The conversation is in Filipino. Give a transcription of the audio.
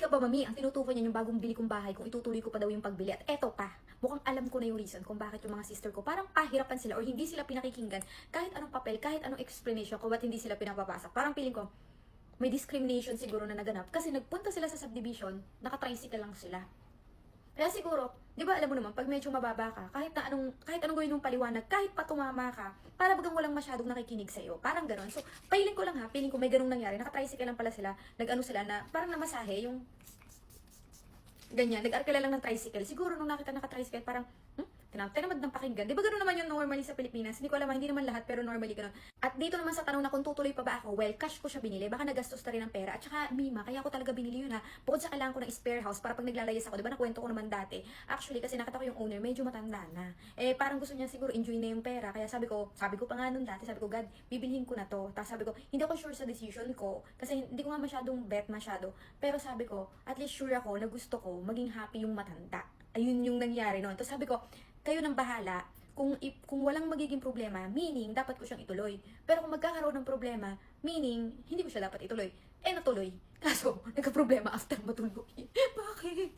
ka ba, mami? Ang tinutukoy niya yung bagong bili kong bahay, kung itutuloy ko pa daw yung pagbili. At eto pa, mukhang alam ko na yung reason kung bakit yung mga sister ko parang pahirapan sila or hindi sila pinakikinggan kahit anong papel, kahit anong explanation kung ba't hindi sila pinapapasa. Parang feeling ko, may discrimination siguro na naganap kasi nagpunta sila sa subdivision, naka-tricycle lang sila. Kaya siguro, di ba alam mo naman, pag medyo mababa ka, kahit anong gawin mong paliwanag, kahit pa tumama ka, para bagang walang masyadong nakikinig sa'yo. Parang gano'n. So, feeling ko lang ha, feeling ko may ganung nangyari. Naka-tricycle lang pala sila, nag-ano sila na, parang namasahe, yung ganyan, nag-arkila lang ng tricycle. Siguro nung nakita naka-tricycle, parang, tinamad ng pakinggan. Di ba gano'n naman yung normally sa Pilipinas? Hindi ko alam, hindi naman lahat, pero normally gano'n. At dito naman sa tanong na kung tutuloy pa ba ako, well, cash ko siya binili. Baka nagastos na rin ng pera. At saka, Mima, kaya ko talaga binili yun ha. Bukod sa kailangan ko ng spare house para pag naglalayas ako, di ba nakwento ko naman dati. Actually, kasi nakita ko yung owner, medyo matanda na. Eh, parang gusto niya siguro enjoy na yung pera. Kaya sabi ko pa nga nun dati, sabi ko, God, bibilhin ko na to. Tapos sabi ko, hindi ako sure sa decision ko. Kasi hindi ko nga masyadong bet masyado. Pero sabi ko, at least sure ako na gusto ko maging happy yung matanda. Ayun yung nangyari noon. Tapos sabi ko, kayo nang bahala. Kung walang magiging problema, meaning dapat ko siyang ituloy. Pero kung magkakaroon ng problema, meaning hindi ko siya dapat ituloy. Eh natuloy. Kaso, nagka-problema after matuloy. Bakit?